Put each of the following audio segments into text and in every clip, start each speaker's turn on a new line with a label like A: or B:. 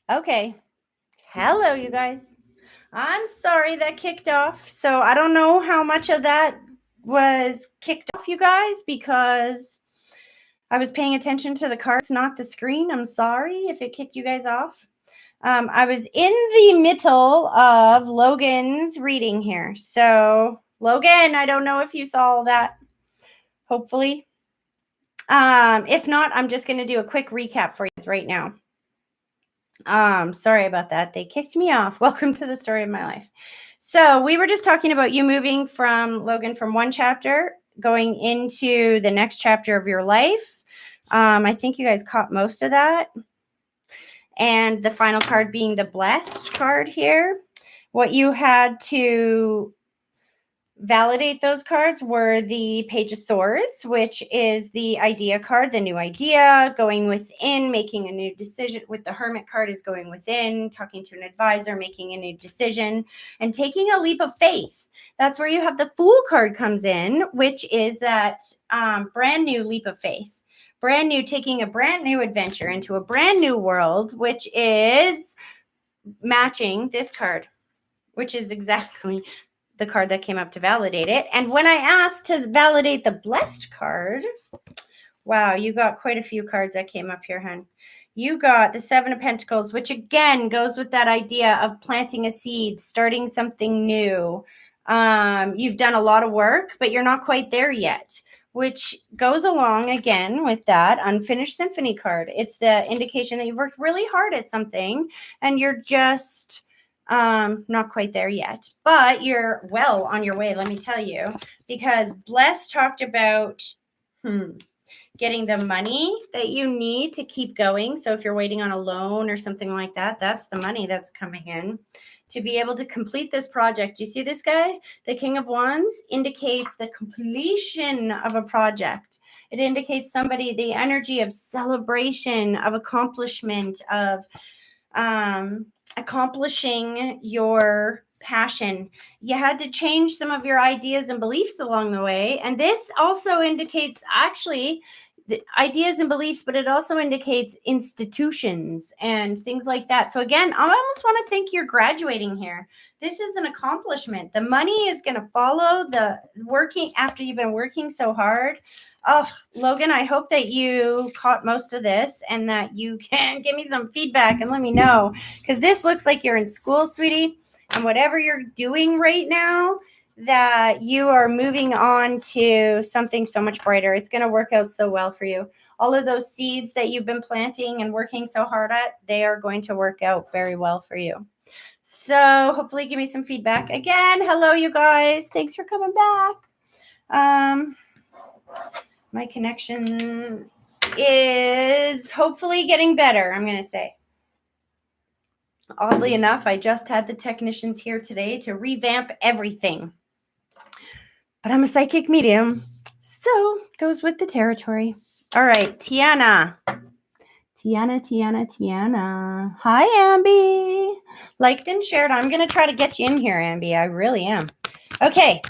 A: Okay. Hello, you guys. I'm sorry that kicked off. So I don't know how much of that was kicked off, you guys, because I was paying attention to the cards, not the screen. I'm sorry if it kicked you guys off. I was in the middle of Logan's reading here. So, Logan, I don't know if you saw that, hopefully. If not, I'm just going to do a quick recap for you right now. Sorry about that. They kicked me off. Welcome to the story of my life. So we were just talking about you moving from Logan from one chapter going into the next chapter of your life. I think you guys caught most of that. And the final card being the blessed card here. What you had to validate those cards were the Page of Swords, which is the idea card, the new idea, going within, making a new decision. With the Hermit card is going within, talking to an advisor, making a new decision, and taking a leap of faith. That's where you have the Fool card comes in, which is that brand new leap of faith. Brand new, taking a brand new adventure into a brand new world, which is matching this card, which is exactly the card that came up to validate it. And when I asked to validate the blessed card, wow, you got quite a few cards that came up here, hon. You got the Seven of Pentacles, which again goes with that idea of planting a seed, starting something new. You've done a lot of work, but you're not quite there yet, which goes along again with that unfinished symphony card. It's the indication that you've worked really hard at something and you're just not quite there yet, but you're well on your way, let me tell you, because Bless talked about getting the money that you need to keep going. So if you're waiting on a loan or something like that, that's the money that's coming in to be able to complete this project. You see this guy? The King of Wands indicates the completion of a project. It indicates somebody, the energy of celebration, of accomplishment, of accomplishing your passion. You had to change some of your ideas and beliefs along the way. And this also indicates actually the ideas and beliefs, but it also indicates institutions and things like that. So again, I almost want to think you're graduating here. This is an accomplishment. The money is going to follow the working after you've been working so hard. Oh, Logan, I hope that you caught most of this and that you can give me some feedback and let me know, because this looks like you're in school, sweetie, and whatever you're doing right now, that you are moving on to something so much brighter. It's going to work out so well for you. All of those seeds that you've been planting and working so hard at, they are going to work out very well for you. So hopefully give me some feedback. Again, hello, you guys. Thanks for coming back. My connection is hopefully getting better, I'm going to say. Oddly enough, I just had the technicians here today to revamp everything. But I'm a psychic medium, so goes with the territory. All right, Tiana. Hi, Ambi. Liked and shared. I'm going to try to get you in here, Ambi. I really am. Okay.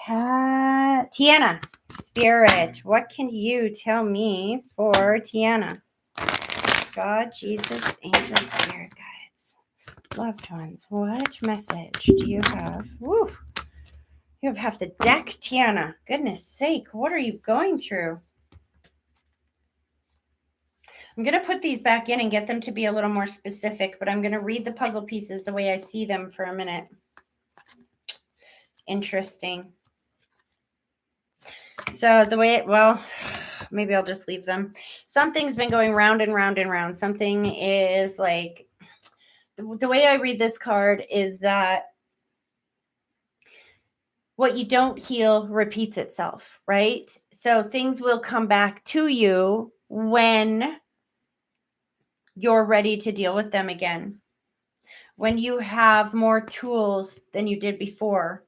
A: Tiana, Spirit, what can you tell me for Tiana? God, Jesus, angels, spirit guides, loved ones, what message do you have? Woo. You have half the deck, Tiana. Goodness sake, what are you going through? I'm going to put these back in and get them to be a little more specific, but I'm going to read the puzzle pieces the way I see them for a minute. Interesting. So the way maybe I'll just leave them. Something's been going round and round and round. Something is like, the way I read this card is that what you don't heal repeats itself, right? So things will come back to you when you're ready to deal with them again. When you have more tools than you did before.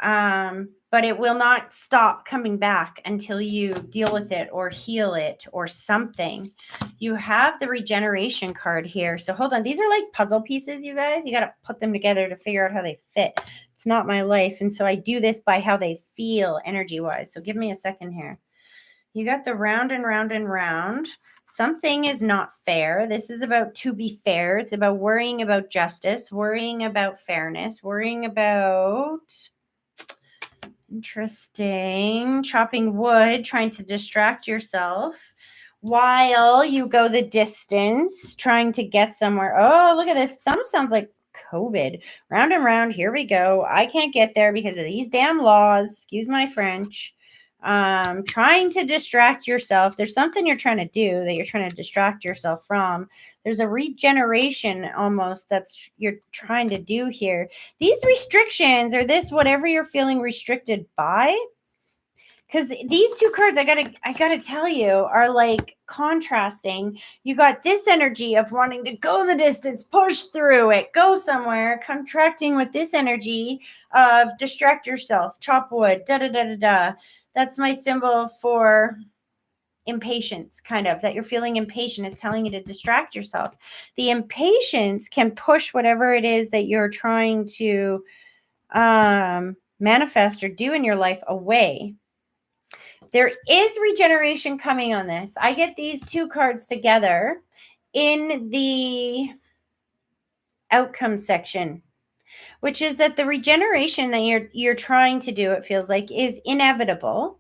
A: But it will not stop coming back until you deal with it or heal it or something. You have the regeneration card here. So hold on. These are like puzzle pieces, you guys. You got to put them together to figure out how they fit. It's not my life. And so I do this by how they feel energy-wise. So give me a second here. You got the round and round and round. Something is not fair. This is about to be fair. It's about worrying about justice, worrying about fairness, worrying about interesting chopping wood, trying to distract yourself while you go the distance, trying to get somewhere. Oh, look at this. Sounds like COVID. Round and round. Here we go. I can't get there because of these damn laws. Excuse my French. Trying to distract yourself. There's something you're trying to do that you're trying to distract yourself from. There's a regeneration almost that's you're trying to do here. These restrictions or this whatever you're feeling restricted by, because these two cards I gotta tell you are like contrasting. You got this energy of wanting to go the distance, push through it, go somewhere, contracting with this energy of distract yourself, chop wood, da da da da da. That's my symbol for impatience, kind of, that you're feeling impatient is telling you to distract yourself. The impatience can push whatever it is that you're trying to manifest or do in your life away. There is regeneration coming on this. I get these two cards together in the outcome section, which is that the regeneration that you're trying to do, it feels like, is inevitable.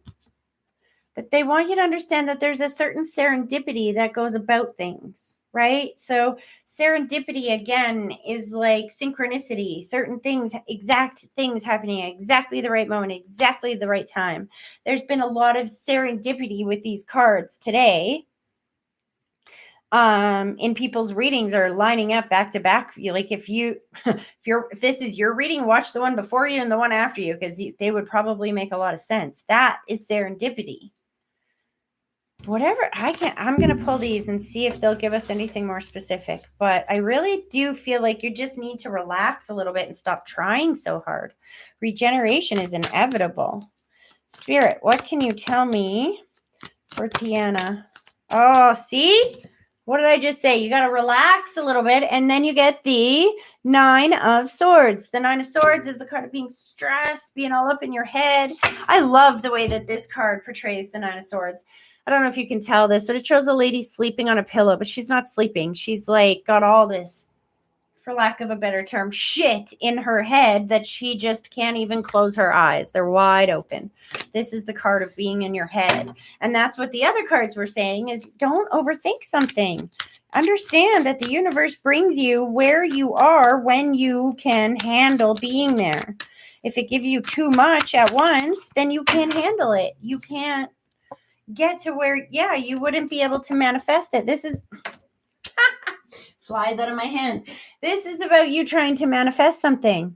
A: But they want you to understand that there's a certain serendipity that goes about things, right? So serendipity, again, is like synchronicity, certain things, exact things happening at exactly the right moment, exactly the right time. There's been a lot of serendipity with these cards today. In people's readings are lining up back to back. Like if this is your reading, watch the one before you and the one after you, because they would probably make a lot of sense. That is serendipity. Whatever, I'm going to pull these and see if they'll give us anything more specific. But I really do feel like you just need to relax a little bit and stop trying so hard. Regeneration is inevitable. Spirit, what can you tell me for Tiana? Oh, see? What did I just say? You got to relax a little bit, and then you get the 9 of Swords. The 9 of Swords is the card of being stressed, being all up in your head. I love the way that this card portrays the 9 of Swords. I don't know if you can tell this, but it shows a lady sleeping on a pillow, but she's not sleeping. She's like got all this, for lack of a better term, shit in her head that she just can't even close her eyes. They're wide open. This is the card of being in your head. And that's what the other cards were saying is don't overthink something. Understand that the universe brings you where you are when you can handle being there. If it gives you too much at once, then you can't handle it. You can't get to where, you wouldn't be able to manifest it. This is flies out of my hand. This is about you trying to manifest something.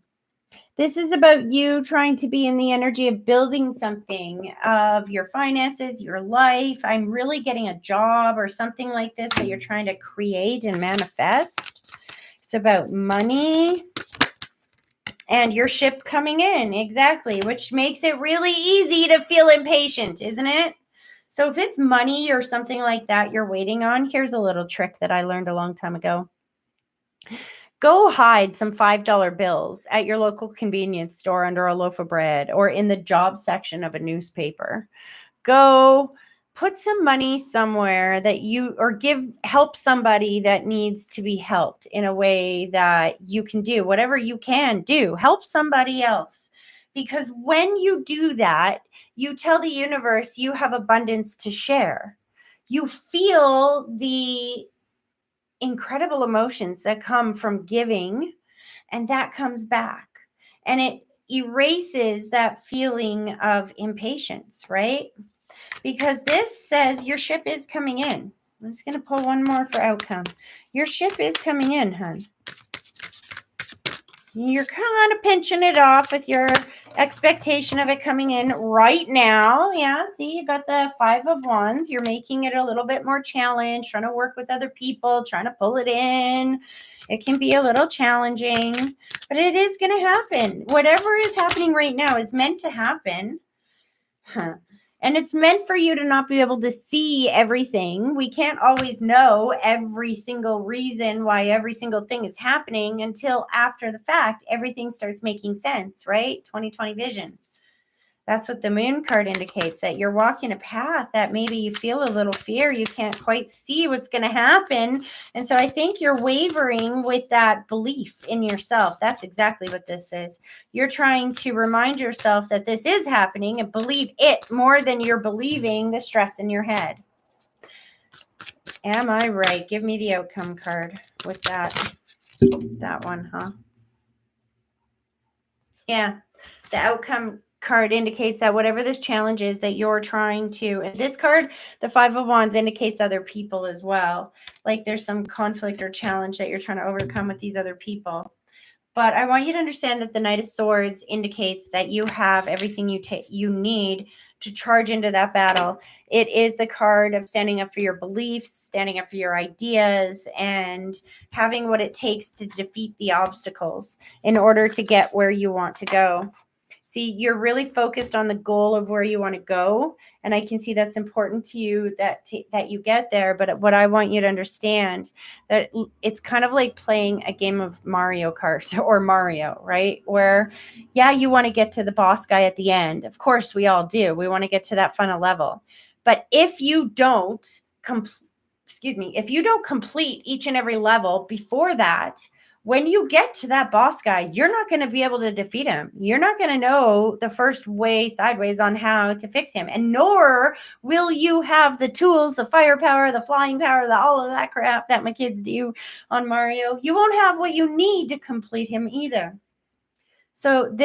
A: This is about you trying to be in the energy of building something, of your finances, your life. I'm really getting a job or something like this that you're trying to create and manifest. It's about money and your ship coming in. Exactly. Which makes it really easy to feel impatient, isn't it? So if it's money or something like that you're waiting on, here's a little trick that I learned a long time ago. Go hide some $5 bills at your local convenience store under a loaf of bread or in the job section of a newspaper. Go put some money somewhere that help somebody that needs to be helped in a way that you can do. Whatever you can do, help somebody else. Because when you do that, you tell the universe you have abundance to share. You feel the incredible emotions that come from giving, and that comes back. And it erases that feeling of impatience, right? Because this says your ship is coming in. I'm just going to pull one more for outcome. Your ship is coming in, hon. You're kind of pinching it off with your expectation of it coming in right now. Yeah, see, you got the 5 of Wands. You're making it a little bit more challenge, trying to work with other people, trying to pull it in. It can be a little challenging, but it is going to happen. Whatever is happening right now is meant to happen. And it's meant for you to not be able to see everything. We can't always know every single reason why every single thing is happening until after the fact, everything starts making sense, right? 2020 vision. That's what the moon card indicates, that you're walking a path that maybe you feel a little fear. You can't quite see what's going to happen. And so I think you're wavering with that belief in yourself. That's exactly what this is. You're trying to remind yourself that this is happening and believe it more than you're believing the stress in your head. Am I right? Give me the outcome card with that one, huh? Yeah, the outcome card indicates that whatever this challenge is that you're trying to, and this card, the Five of Wands, indicates other people as well. Like there's some conflict or challenge that you're trying to overcome with these other people. But I want you to understand that the Knight of Swords indicates that you have everything you need to charge into that battle. It is the card of standing up for your beliefs, standing up for your ideas, and having what it takes to defeat the obstacles in order to get where you want to go. See, you're really focused on the goal of where you want to go. And I can see that's important to you that you get there. But what I want you to understand, that it's kind of like playing a game of Mario Kart or Mario, right? Where, yeah, you want to get to the boss guy at the end. Of course, we all do. We want to get to that final level. But if you don't if you don't complete each and every level before that, when you get to that boss guy, you're not going to be able to defeat him. You're not going to know the first way sideways on how to fix him. And nor will you have the tools, the firepower, the flying power, all of that crap that my kids do on Mario. You won't have what you need to complete him either. So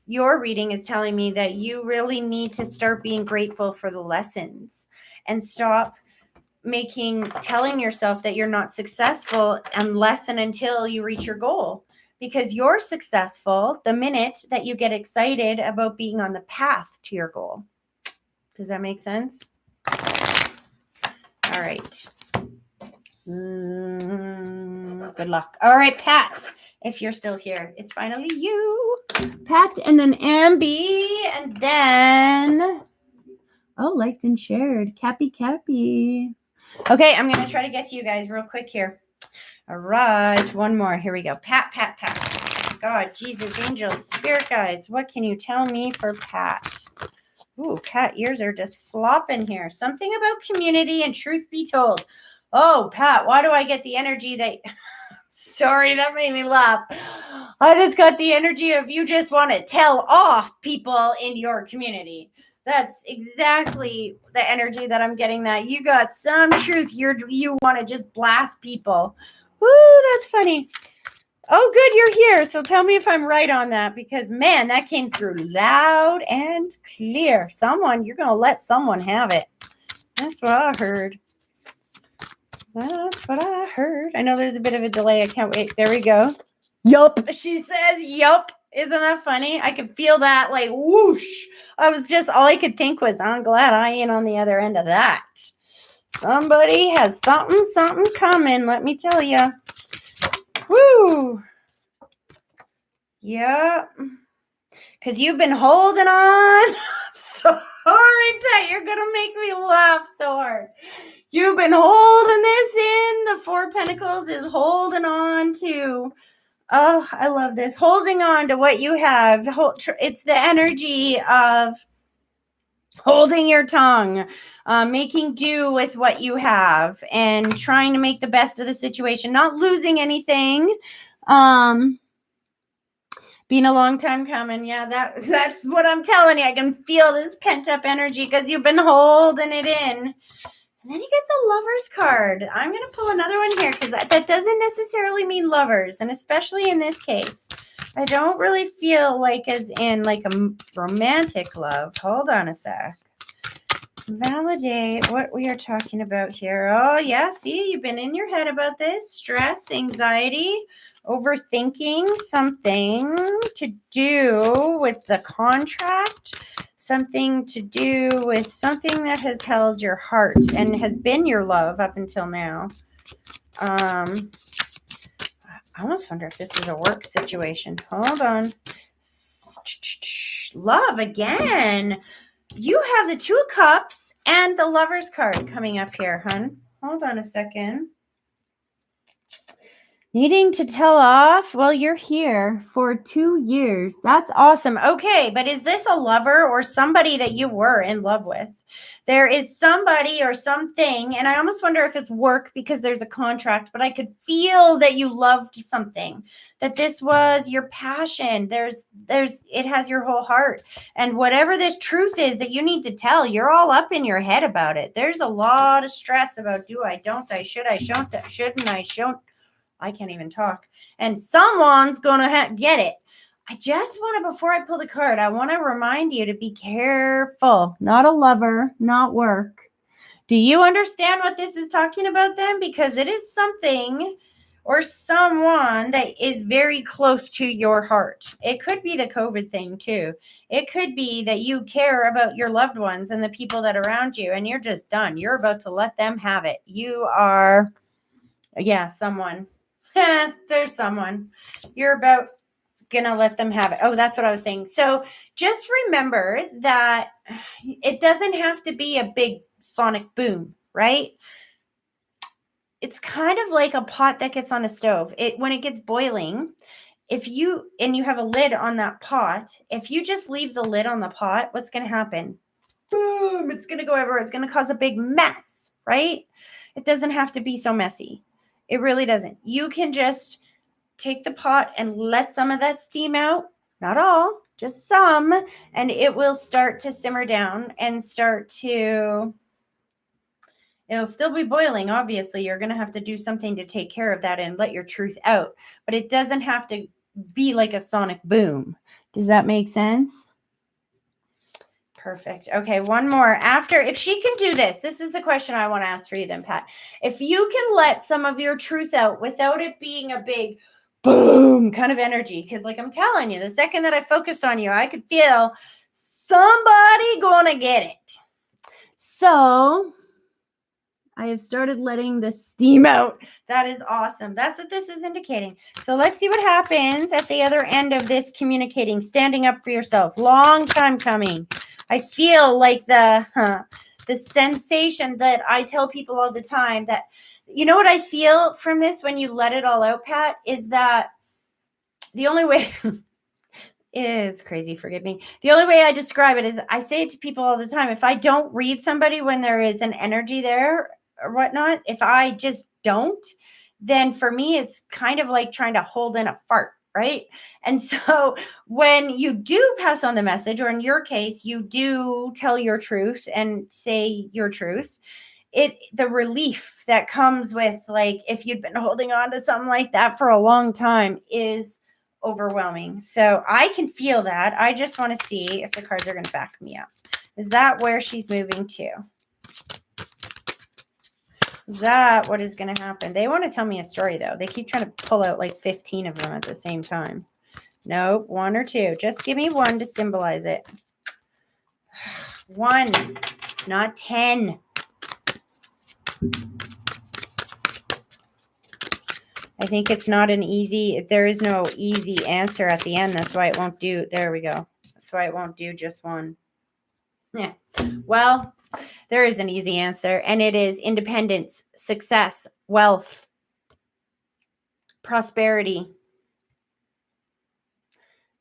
A: your reading is telling me that you really need to start being grateful for the lessons and stop telling yourself that you're not successful unless and until you reach your goal, because you're successful the minute that you get excited about being on the path to your goal. Does that make sense? All right. Good luck. All right, Pat, if you're still here, it's finally you. Pat, and then Ambi, and then, liked and shared. Cappy. Okay, I'm going to try to get to you guys real quick here. All right, one more. Here we go. Pat. God, Jesus, angels, spirit guides, what can you tell me for Pat? Ooh, Pat, ears are just flopping here. Something about community and truth be told. Oh, Pat, why do I get the energy that... Sorry, that made me laugh. I just got the energy of you just want to tell off people in your community. That's exactly the energy that I'm getting, that you got some truth. You want to just blast people. Woo, that's funny. Oh, good, you're here. So tell me if I'm right on that, because, man, that came through loud and clear. You're going to let someone have it. That's what I heard. I know there's a bit of a delay. I can't wait. There we go. Yup. She says, yup. Isn't that funny? I could feel that, like, whoosh. All I could think was, I'm glad I ain't on the other end of that. Somebody has something coming, let me tell you. Woo. Yep. Because you've been holding on. Sorry, Pat, you're going to make me laugh so hard. You've been holding this in. The Four of Pentacles is holding on to... Oh, I love this. Holding on to what you have. It's the energy of holding your tongue, making do with what you have, and trying to make the best of the situation, not losing anything. Being a long time coming. Yeah, that's what I'm telling you. I can feel this pent up energy because you've been holding it in. And then you get the Lovers card. I'm going to pull another one here because that doesn't necessarily mean lovers. And especially in this case, I don't really feel like as in like a romantic love. Hold on a sec. Validate what we are talking about here. Oh, yeah. See, you've been in your head about this. Stress, anxiety, overthinking, something to do with the contract. Something to do with something that has held your heart and has been your love up until now. I almost wonder if this is a work situation. Hold on. Love again. You have the Two of Cups and the Lovers card coming up here, hun. Hold on a second. Needing to tell off? Well, you're here for 2 years. That's awesome. Okay, but is this a lover or somebody that you were in love with? There is somebody or something, and I almost wonder if it's work because there's a contract, but I could feel that you loved something, that this was your passion. It has your whole heart. And whatever this truth is that you need to tell, you're all up in your head about it. There's a lot of stress about do I, don't I, should I, shouldn't I, shouldn't. I can't even talk. And someone's going to get it. I just want to, before I pull the card, I want to remind you to be careful. Not a lover, not work. Do you understand what this is talking about then? Because it is something or someone that is very close to your heart. It could be the COVID thing too. It could be that you care about your loved ones and the people that are around you, and you're just done. You're about to let them have it. You are, someone. There's someone. You're about gonna let them have it. Oh, that's what I was saying. So just remember that it doesn't have to be a big sonic boom, right? It's kind of like a pot that gets on a stove. When it gets boiling, if you have a lid on that pot, if you just leave the lid on the pot, what's going to happen? Boom, it's going to go everywhere. It's going to cause a big mess, right? It doesn't have to be so messy. It really doesn't. You can just take the pot and let some of that steam out. Not all, just some. And it will start to simmer down and it'll still be boiling. Obviously, you're going to have to do something to take care of that and let your truth out. But it doesn't have to be like a sonic boom. Does that make sense? Perfect. Okay, one more. If she can do this is the question I want to ask for you then, Pat. If you can let some of your truth out without it being a big boom kind of energy, because like I'm telling you, the second that I focused on you, I could feel somebody gonna get it. So I have started letting the steam out. That is awesome. That's what this is indicating. So let's see what happens at the other end of this communicating, standing up for yourself. Long time coming. I feel like the sensation that I tell people all the time, that, you know what I feel from this when you let it all out, Pat, is that the only way, it's crazy, forgive me. The only way I describe it is I say it to people all the time. If I don't read somebody when there is an energy there or whatnot, if I just don't, then for me, it's kind of like trying to hold in a fart. Right. And so when you do pass on the message, or in your case, you do tell your truth and say your truth, the relief that comes with, like, if you'd been holding on to something like that for a long time, is overwhelming. So I can feel that. I just want to see if the cards are going to back me up. Is that where she's moving to? Is that what is going to happen? They want to tell me a story, though. They keep trying to pull out like 15 of them at the same time. Nope, one or two. Just give me one to symbolize it. One, not 10. I think it's not there is no easy answer at the end. That's why it won't do. There we go. That's why it won't do just one. Yeah. Well, there is an easy answer, and it is independence, success, wealth, prosperity,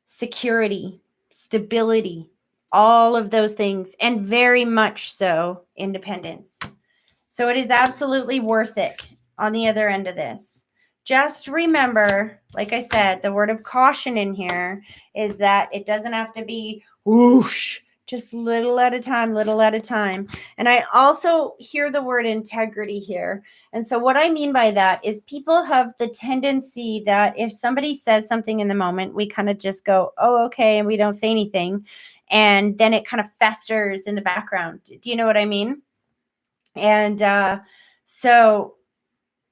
A: security, stability, all of those things, and very much so independence. So it is absolutely worth it on the other end of this. Just remember, like I said, the word of caution in here is that it doesn't have to be whoosh, just little at a time, little at a time. And I also hear the word integrity here. And so what I mean by that is people have the tendency that if somebody says something in the moment, we kind of just go, oh, okay, and we don't say anything. And then it kind of festers in the background. Do you know what I mean? And so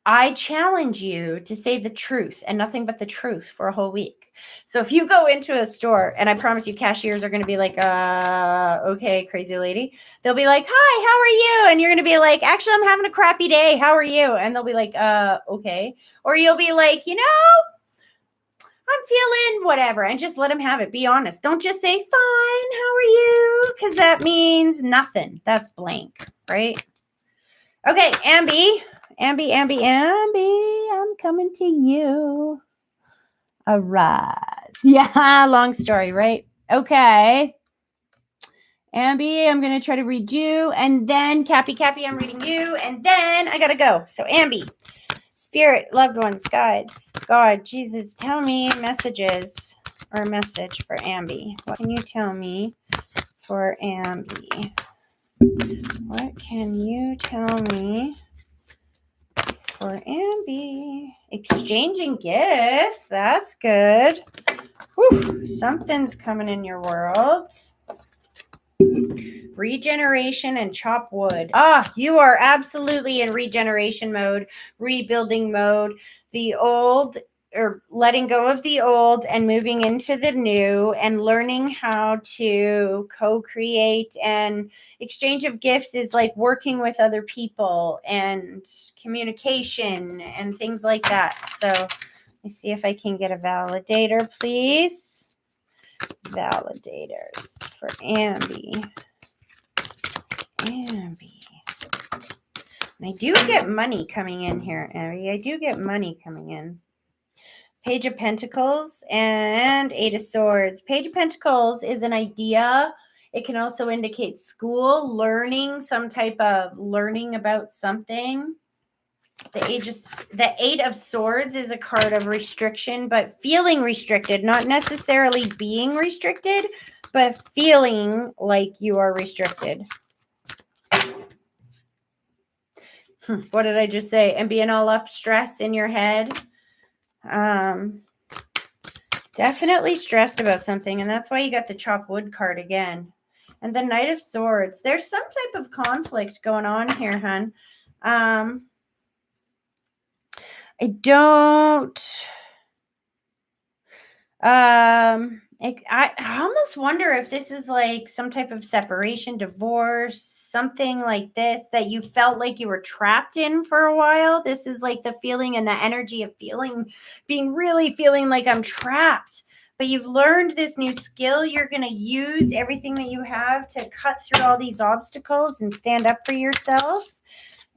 A: I challenge you to say the truth and nothing but the truth for a whole week. So if you go into a store, and I promise you cashiers are going to be like, okay, crazy lady. They'll be like, hi, how are you? And you're going to be like, actually, I'm having a crappy day. How are you? And they'll be like, okay. Or you'll be like, I'm feeling whatever, and just let them have it. Be honest. Don't just say, fine, how are you? Because that means nothing. That's blank, right? Okay, Ambi, I'm coming to you. Arise. Yeah, long story, right? Okay. Ambi, I'm going to try to read you. And then Cappy, I'm reading you. And then I got to go. So Ambi, spirit, loved ones, guides, God, Jesus, tell me messages or a message for Ambi. What can you tell me for Ambi? What can you tell me for Ambi? Exchanging gifts. That's good. Whew, something's coming in your world. Regeneration and chop wood. You are absolutely in regeneration mode, rebuilding mode. The old, or letting go of the old and moving into the new, and learning how to co-create. And exchange of gifts is like working with other people and communication and things like that. So let me see if I can get a validator, please. Validators for Ambi. Ambi. And I do get money coming in here, Ambi. I do get money coming in. Page of Pentacles and Eight of Swords. Page of Pentacles is an idea. It can also indicate school, learning, some type of learning about something. The Eight of Swords is a card of restriction, but feeling restricted, not necessarily being restricted, but feeling like you are restricted. What did I just say? And being all up, stress in your head. Definitely stressed about something, and that's why you got the chop wood card again. And the Knight of Swords. There's some type of conflict going on here, hon. I don't. I almost wonder if this is like some type of separation, divorce, something like this that you felt like you were trapped in for a while. This is like the feeling and the energy of feeling like I'm trapped. But you've learned this new skill. You're going to use everything that you have to cut through all these obstacles and stand up for yourself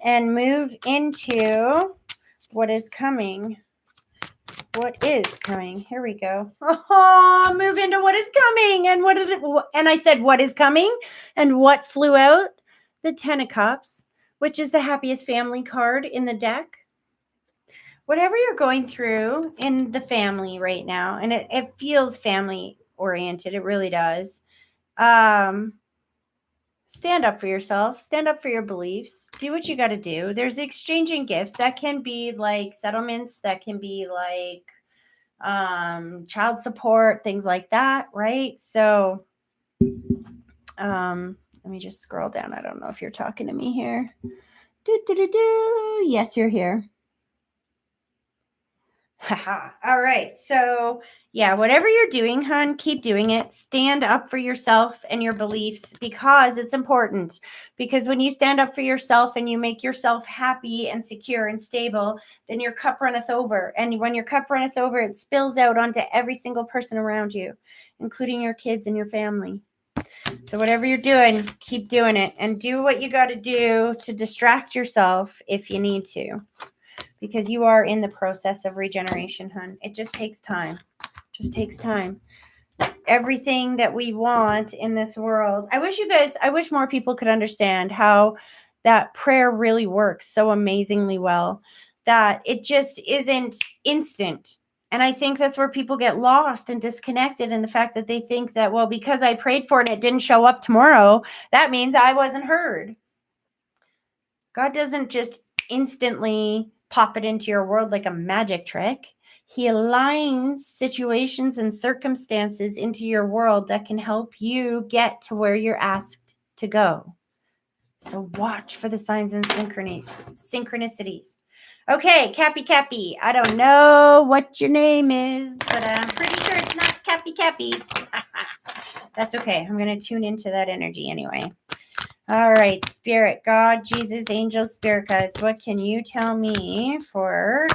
A: and move into what is coming. What is coming? Here we go. Oh, move into what is coming. And what did it? And I said, what is coming? And what flew out? The Ten of Cups, which is the happiest family card in the deck. Whatever you're going through in the family right now, and it feels family oriented. It really does. Stand up for yourself. Stand up for your beliefs. Do what you got to do. There's exchanging gifts. That can be like settlements. That can be like child support, things like that, right? So let me just scroll down. I don't know if you're talking to me here. Yes, you're here. All right. So yeah, whatever you're doing, hon, keep doing it. Stand up for yourself and your beliefs, because it's important. Because when you stand up for yourself and you make yourself happy and secure and stable, then your cup runneth over. And when your cup runneth over, it spills out onto every single person around you, including your kids and your family. So whatever you're doing, keep doing it, and do what you got to do to distract yourself if you need to. Because you are in the process of regeneration, hon. It just takes time. Just takes time. Everything that we want in this world. I wish more people could understand how that prayer really works so amazingly well, that it just isn't instant. And I think that's where people get lost and disconnected in the fact that they think that, well, because I prayed for it and it didn't show up tomorrow, that means I wasn't heard. God doesn't just instantly pop it into your world like a magic trick. He aligns situations and circumstances into your world that can help you get to where you're asked to go. So watch for the signs and synchronicities. Okay, Cappy. I don't know what your name is, but I'm pretty sure it's not Cappy. That's okay. I'm going to tune into that energy anyway. All right, Spirit, God, Jesus, angels, spirit guides, what can you tell me for,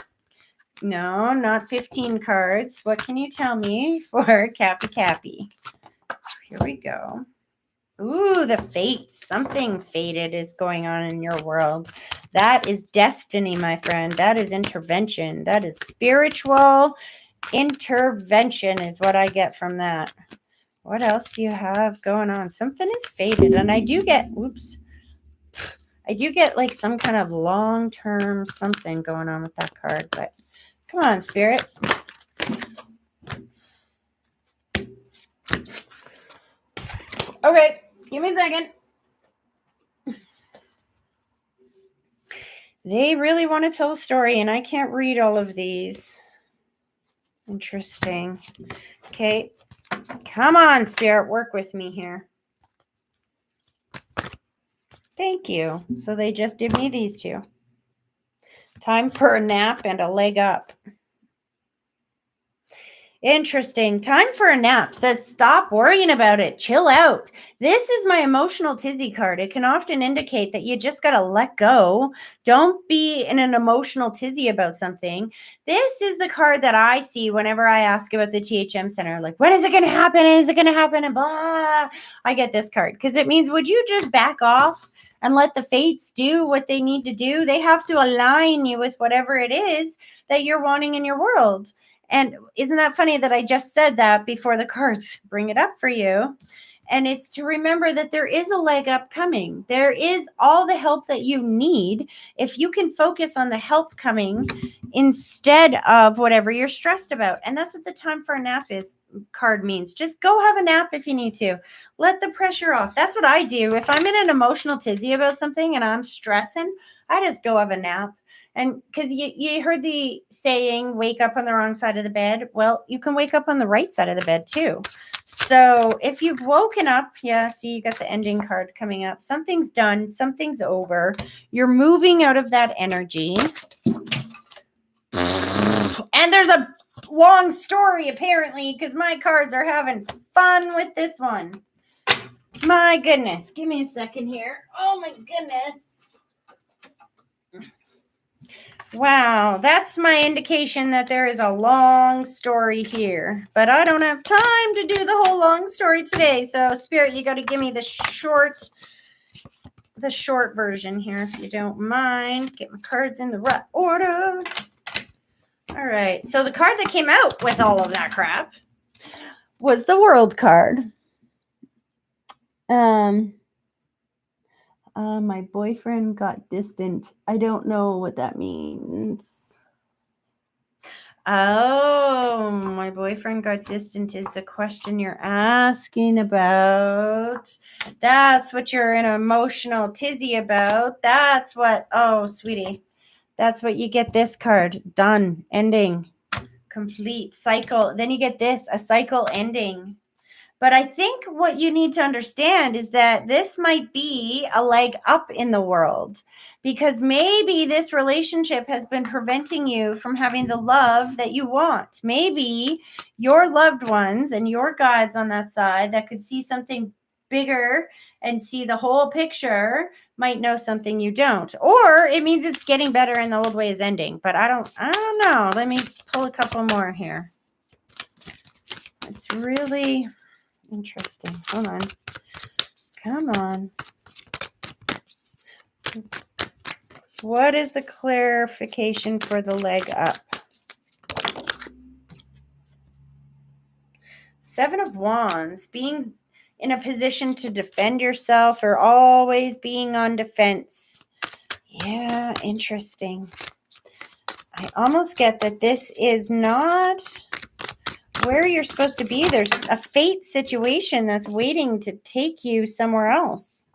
A: no, not 15 cards. What can you tell me for Cappy? Here we go. Ooh, the fates. Something fated is going on in your world. That is destiny, my friend. That is intervention. That is spiritual intervention is what I get from that. What else do you have going on? Something is fated. And I do get, like some kind of long-term something going on with that card. But come on, Spirit. Okay, give me a second. They really want to tell a story, and I can't read all of these. Interesting. Okay. Come on, Spirit. Work with me here. Thank you. So they just did me these two. Time for a nap and a leg up. Interesting. Time for a nap says stop worrying about it. Chill out. This is my emotional tizzy card. It can often indicate that you just got to let go. Don't be in an emotional tizzy about something. This is the card that I see whenever I ask about the THM Center. Like, when is it going to happen? Is it going to happen? And blah. I get this card because it means, would you just back off and let the fates do what they need to do? They have to align you with whatever it is that you're wanting in your world. And isn't that funny that I just said that before the cards bring it up for you? And it's to remember that there is a leg up coming. There is all the help that you need if you can focus on the help coming instead of whatever you're stressed about. And that's what the time for a nap is card means. Just go have a nap if you need to. Let the pressure off. That's what I do. If I'm in an emotional tizzy about something and I'm stressing, I just go have a nap. And because you heard the saying, wake up on the wrong side of the bed. Well, you can wake up on the right side of the bed too. So if you've woken up, yeah, see, you got the ending card coming up. Something's done. Something's over. You're moving out of that energy. And there's a long story, apparently, because my cards are having fun with this one. My goodness. Give me a second here. Oh, my goodness. Wow, that's my indication that there is a long story here. But I don't have time to do the whole long story today. So, Spirit, you got to give me the short version here, if you don't mind. Get my cards in the right order. All right. So the card that came out with all of that crap was the World card. My boyfriend got distant. I don't know what that means. Oh, my boyfriend got distant is the question you're asking about. That's what you're in an emotional tizzy about. That's what, oh, sweetie, that's what you get this card. Done, ending, complete, cycle. Then you get this, a cycle ending. But I think what you need to understand is that this might be a leg up in the world, because maybe this relationship has been preventing you from having the love that you want. Maybe your loved ones and your guides on that side that could see something bigger and see the whole picture might know something you don't. Or it means it's getting better and the old way is ending. But I don't know. Let me pull a couple more here. It's really interesting. Hold on. Come on. What is the clarification for the leg up? 7 of Wands. Being in a position to defend yourself or always being on defense. Yeah, interesting. I almost get that this is not where you're supposed to be. There's a fate situation that's waiting to take you somewhere else.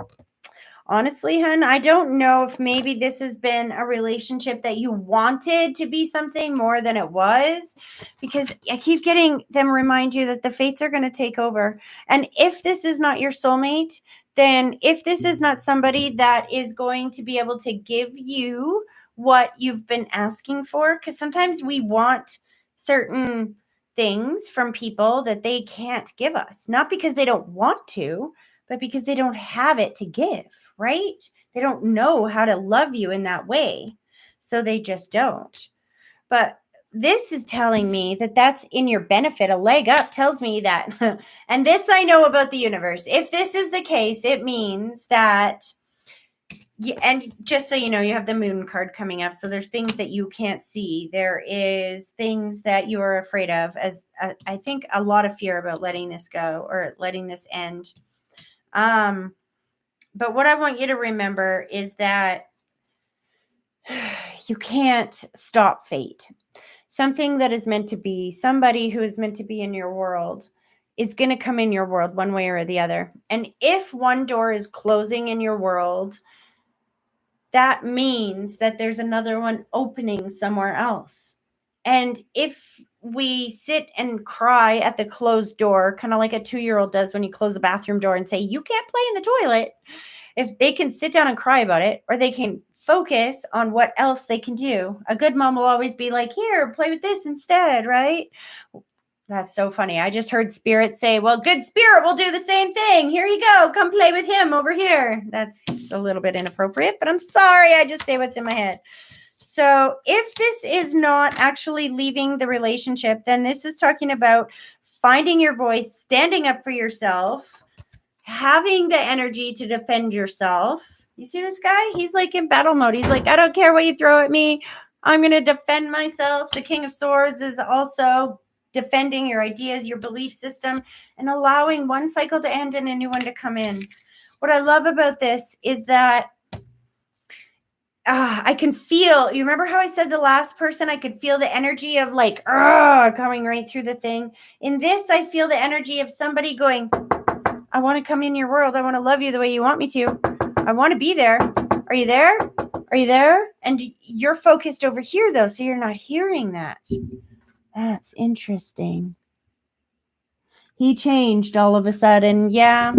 A: Honestly, hun, I don't know if maybe this has been a relationship that you wanted to be something more than it was, because I keep getting them remind you that the fates are going to take over. And if this is not your soulmate, then if this is not somebody that is going to be able to give you what you've been asking for, because sometimes we want certain things from people that they can't give us, not because they don't want to, but because they don't have it to give, right? They don't know how to love you in that way. So they just don't. But this is telling me that that's in your benefit. A leg up tells me that, and this I know about the universe. If this is the case, it means that, and just so you know, you have the moon card coming up. So there's things that you can't see. There is things that you are afraid of, as I think a lot of fear about letting this go or letting this end. But what I want you to remember is that you can't stop fate. Something that is meant to be, somebody who is meant to be in your world is going to come in your world one way or the other. And if one door is closing in your world, that means that there's another one opening somewhere else. And if we sit and cry at the closed door, kind of like a 2-year-old does when you close the bathroom door and say, you can't play in the toilet, if they can sit down and cry about it, or they can focus on what else they can do. A good mom will always be like, here, play with this instead, right? That's so funny. I just heard Spirit say, well, good spirit will do the same thing. Here you go. Come play with him over here. That's a little bit inappropriate, but I'm sorry. I just say what's in my head. So if this is not actually leaving the relationship, then this is talking about finding your voice, standing up for yourself, having the energy to defend yourself. You see this guy? He's like in battle mode. He's like, I don't care what you throw at me. I'm going to defend myself. The King of Swords is also defending your ideas, your belief system, and allowing one cycle to end and a new one to come in. What I love about this is that I can feel, you remember how I said the last person, I could feel the energy of like, coming right through the thing. In this, I feel the energy of somebody going, I want to come in your world. I want to love you the way you want me to. I want to be there. Are you there? Are you there? And you're focused over here though, so you're not hearing that. That's interesting. He changed all of a sudden. Yeah,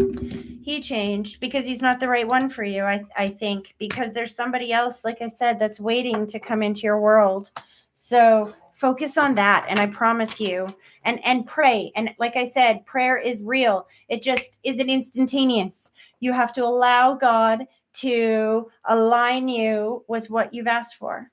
A: he changed because he's not the right one for you, I think, because there's somebody else, like I said, that's waiting to come into your world. So focus on that, and I promise you, and pray. And like I said, prayer is real. It just isn't instantaneous. You have to allow God to align you with what you've asked for.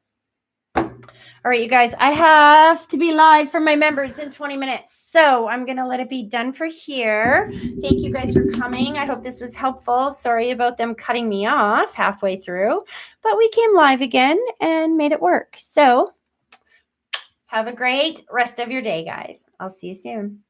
A: All right, you guys, I have to be live for my members in 20 minutes. So I'm going to let it be done for here. Thank you guys for coming. I hope this was helpful. Sorry about them cutting me off halfway through, but we came live again and made it work. So have a great rest of your day, guys. I'll see you soon.